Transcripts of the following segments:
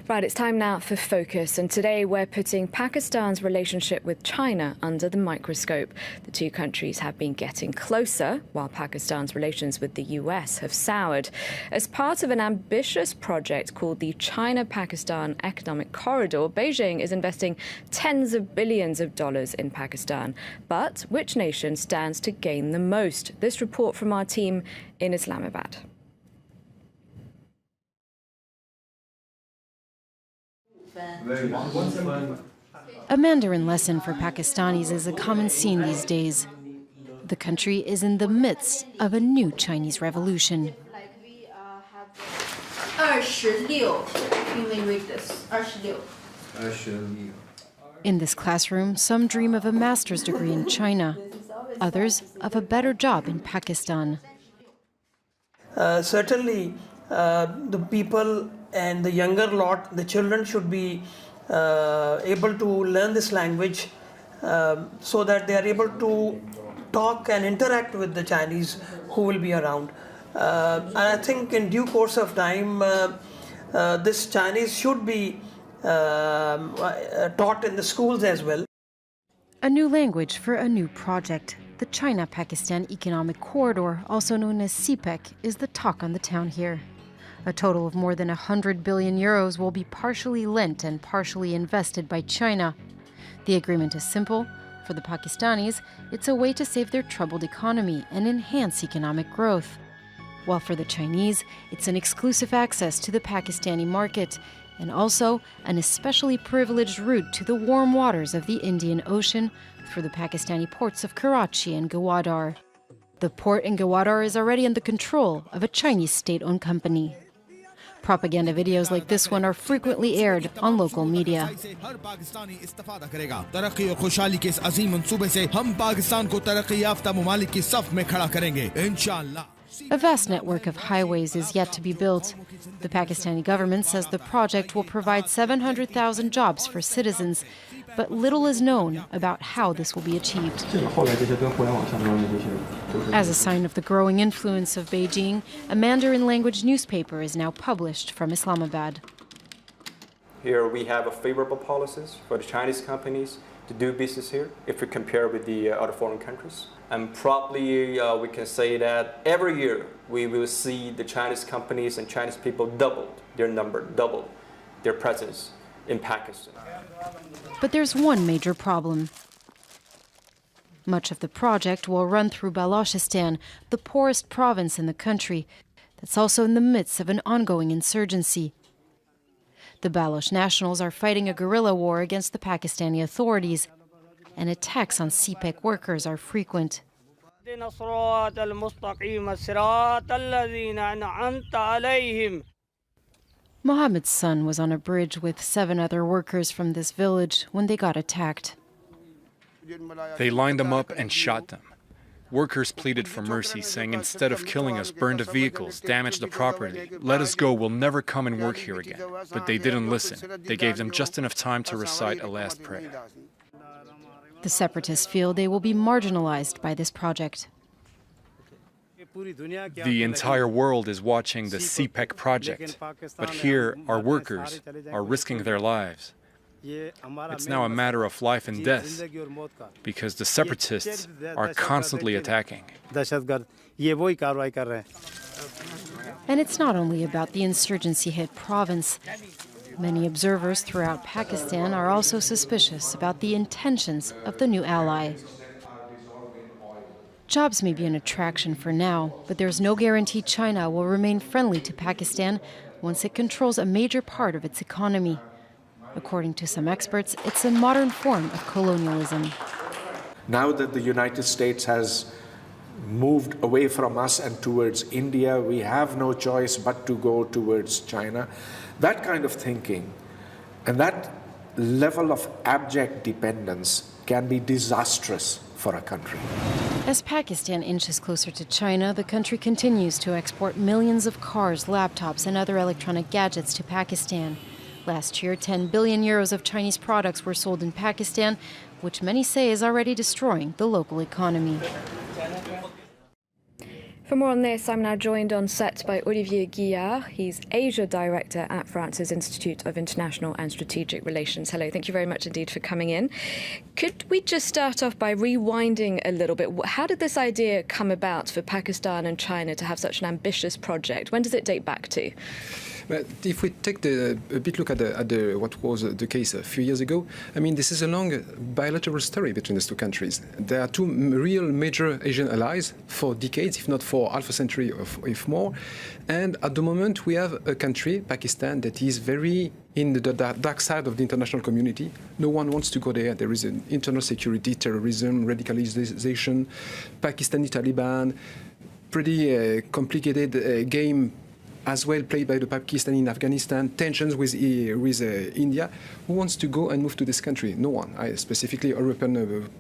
Right, it's time now for Focus, and today we're putting Pakistan's relationship with China under the microscope. The two countries have been getting closer, while Pakistan's relations with the US have soured. As part of an ambitious project called the China-Pakistan Economic Corridor, Beijing is investing tens of billions of dollars in Pakistan. But which nation stands to gain the most? This report from our team in Islamabad. A Mandarin lesson for Pakistanis is a common scene these days. The country is in the midst of a new Chinese revolution. You may read this. 26. In this classroom, some dream of a master's degree in China, others of a better job in Pakistan. Certainly, the people and the younger lot, the children should be able to learn this language so that they are able to talk and interact with the Chinese who will be around. And I think in due course of time, this Chinese should be taught in the schools as well. A new language for a new project. The China-Pakistan Economic Corridor, also known as cpec, is the talk on the town here. A total of more than 100 billion euros will be partially lent and partially invested by China. The agreement is simple. For the Pakistanis, it's a way to save their troubled economy and enhance economic growth. While for the Chinese, it's an exclusive access to the Pakistani market and also an especially privileged route to the warm waters of the Indian Ocean through the Pakistani ports of Karachi and Gwadar. The port in Gwadar is already under the control of a Chinese state-owned company. Propaganda videos like this one are frequently aired on local media. A vast network of highways is yet to be built. The Pakistani government says the project will provide 700,000 jobs for citizens, but little is known about how this will be achieved. As a sign of the growing influence of Beijing, a Mandarin language newspaper is now published from Islamabad. Here we have favorable policies for the Chinese companies to do business here if we compare with the other foreign countries. And probably we can say that every year we will see the Chinese companies and Chinese people double their number, double their presence in Pakistan. But there's one major problem. Much of the project will run through Balochistan, the poorest province in the country, that's also in the midst of an ongoing insurgency. The Baloch nationals are fighting a guerrilla war against the Pakistani authorities, and attacks on cpec workers are frequent. Mohammed's son was on a bridge with 7 other workers from this village when they got attacked. They lined them up and shot them. Workers pleaded for mercy, saying, instead of killing us, burn the vehicles, damage the property, let us go, we'll never come and work here again. But they didn't listen. They gave them just enough time to recite a last prayer. The separatists feel they will be marginalized by this project. The entire world is watching the cpec project, but here our workers are risking their lives. It's now a matter of life and death, because the separatists are constantly attacking. And it's not only about the insurgency-hit province. Many observers throughout Pakistan are also suspicious about the intentions of the new ally. Jobs may be an attraction for now, but there's no guarantee China will remain friendly to Pakistan once it controls a major part of its economy. According to some experts, it's a modern form of colonialism. Now that the United States has moved away from us and towards India, we have no choice but to go towards China. That kind of thinking and that level of abject dependence can be disastrous for a country. As Pakistan inches closer to China, the country continues to export millions of cars, laptops, and other electronic gadgets to Pakistan. Last year, 10 billion euros of Chinese products were sold in Pakistan, which many say is already destroying the local economy. For more on this, I'm now joined on set by Olivier Guillard. He's Asia Director at France's Institute of International and Strategic Relations. Hello, thank you very much indeed for coming in. Could we just start off by rewinding a little bit? How did this idea come about for Pakistan and China to have such an ambitious project? When does it date back to? But if we take a bit look at what was the case a few years ago, I mean, this is a long bilateral story between these two countries. There are two real major Asian allies for decades, if not for half a century, if more. And at the moment, we have a country, Pakistan, that is very in the dark side of the international community. No one wants to go there. There is an internal security, terrorism, radicalization, Pakistani Taliban, pretty complicated game as well played by the Pakistani in Afghanistan, tensions with India. Who wants to go and move to this country? No one. Specifically, European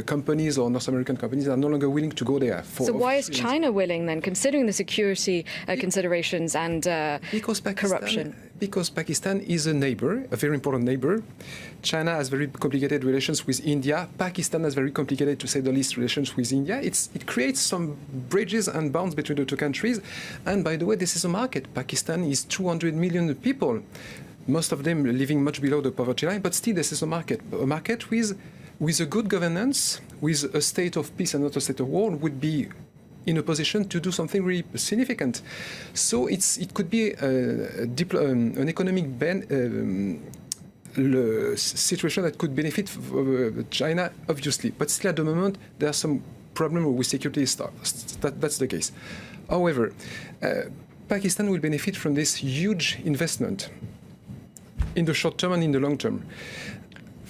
companies or North American companies are no longer willing to go there. So why is China willing then, considering the security considerations and corruption? Because Pakistan is a neighbor, a very important neighbor. China has very complicated relations with India. Pakistan has very complicated, to say the least, relations with India. It creates some bridges and bonds between the two countries. And by the way, this is a market. Pakistan is 200 million people, most of them living much below the poverty line. But still, this is a market with a good governance, with a state of peace and not a state of war, would be in a position to do something really significant. So it could be an economic situation that could benefit China, obviously. But still, at the moment, there are some problems with security. That's the case. However, Pakistan will benefit from this huge investment in the short term and in the long term.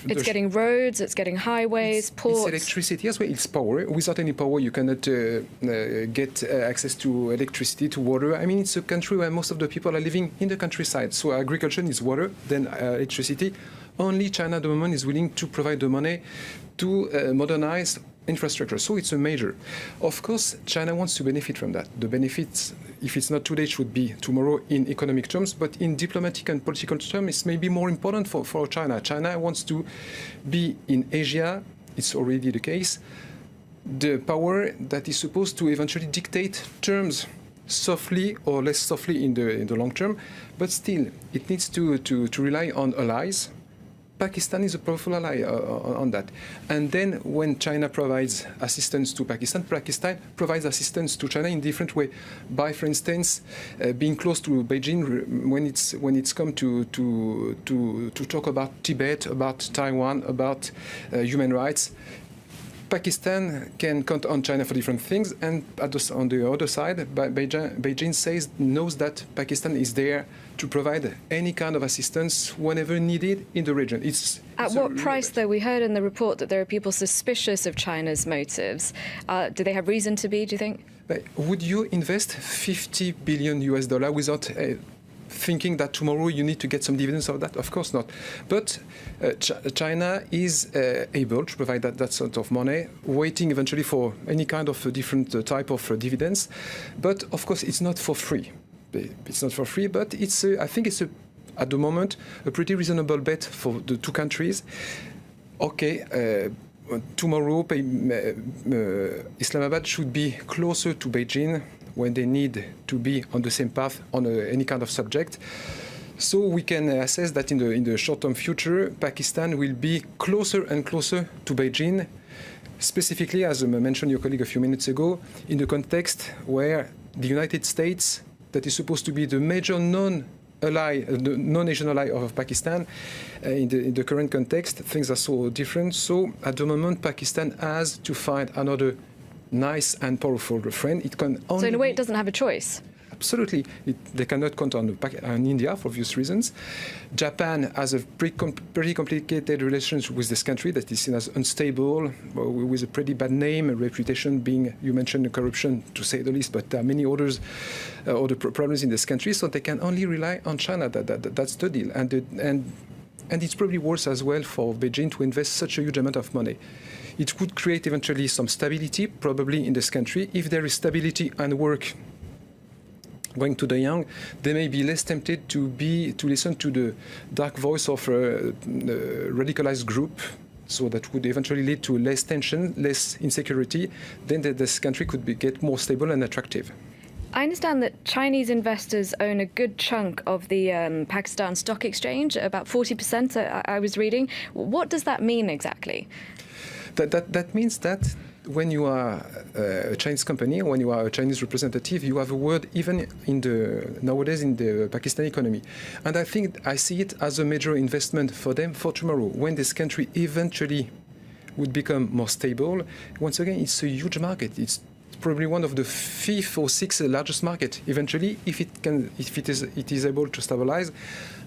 It's getting roads, it's getting highways, ports. It's electricity as well, it's power. Without any power, you cannot get access to electricity, to water. I mean, it's a country where most of the people are living in the countryside. So agriculture is water, then electricity. Only China at the moment is willing to provide the money to modernize infrastructure. So it's a major. Of course, China wants to benefit from that. The benefits, if it's not today, it should be tomorrow in economic terms, but in diplomatic and political terms, it's maybe more important for China. China wants to be in Asia, it's already the case, the power that is supposed to eventually dictate terms softly or less softly in the long term, but still, it needs to rely on allies. Pakistan is a powerful ally on that. And then when China provides assistance to Pakistan, Pakistan provides assistance to China in different way. By, for instance, being close to Beijing when it's come to talk about Tibet, about Taiwan, about human rights. Pakistan can count on China for different things, and on the other side, Beijing knows that Pakistan is there to provide any kind of assistance whenever needed in the region. At what price, though? We heard in the report that there are people suspicious of China's motives. Do they have reason to be, do you think? Would you invest $50 billion without thinking that tomorrow you need to get some dividends of that? Of course not. But China is able to provide that sort of money, waiting eventually for any kind of different type of dividends. But of course, it's not for free. It's not for free, but I think it's at the moment a pretty reasonable bet for the two countries. Okay. Tomorrow, Islamabad should be closer to Beijing when they need to be on the same path on any kind of subject. So we can assess that in the short-term future, Pakistan will be closer and closer to Beijing, specifically, as mentioned your colleague a few minutes ago, in the context where the United States, that is supposed to be the major non-Asian ally of Pakistan, in the current context, things are so different. So at the moment, Pakistan has to find another nice and powerful friend. It can only. So in a way, it doesn't have a choice. Absolutely. They cannot count on India for obvious reasons. Japan has a pretty complicated relationship with this country that is seen as unstable, with a pretty bad name, a reputation being, you mentioned corruption, to say the least, but there are many other problems in this country, so they can only rely on China. That's the deal. And it's probably worse as well for Beijing to invest such a huge amount of money. It could create eventually some stability, probably, in this country. If there is stability and work going to the young, they may be less tempted to listen to the dark voice of a radicalized group So that would eventually lead to less tension, less insecurity. Then this country could get more stable and attractive. I understand that Chinese investors own a good chunk of the Pakistan Stock Exchange, about 40%, I was reading. What does that mean exactly? That means that when you are a Chinese company, when you are a Chinese representative, you have a word even nowadays in the Pakistani economy. And I see it as a major investment for them for tomorrow. When this country eventually would become more stable, once again, it's a huge market. It's probably one of the 5th or 6th largest market eventually, if it is able to stabilize,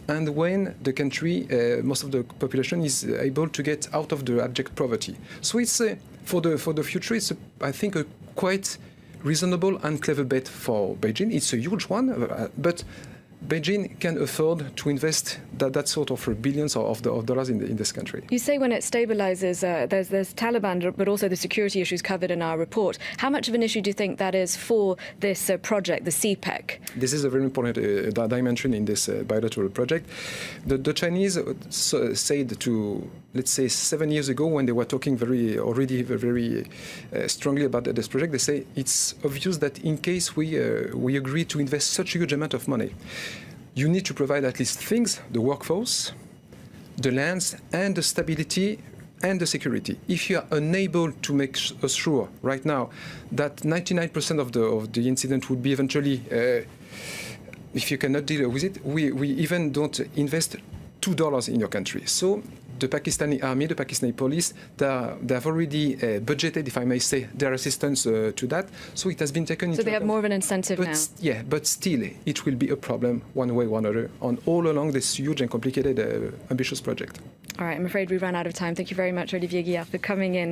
and when the country, most of the population is able to get out of the abject poverty. So it's for the future. It's I think a quite reasonable and clever bet for Beijing. It's a huge one, but Beijing can afford to invest that sort of billions of dollars in this country. You say when it stabilizes, there's Taliban, but also the security issues covered in our report. How much of an issue do you think that is for this project, the cpec? This is a very important dimension in this bilateral project. The Chinese said to, let's say, 7 years ago, when they were talking very strongly about this project, they say it's obvious that in case we agree to invest such a huge amount of money, you need to provide at least things, the workforce, the lands, and the stability and the security. If you are unable to make sure right now that 99% of the incident would be eventually, if you cannot deal with it, we even don't invest $2 in your country. So the Pakistani army, the Pakistani police, they have already budgeted, if I may say, their assistance to that. So it has been taken into account. So they have more of an incentive now. Yeah, but still, it will be a problem one way or another on all along this huge and complicated, ambitious project. All right, I'm afraid we ran out of time. Thank you very much, Olivier Guillard, for coming in.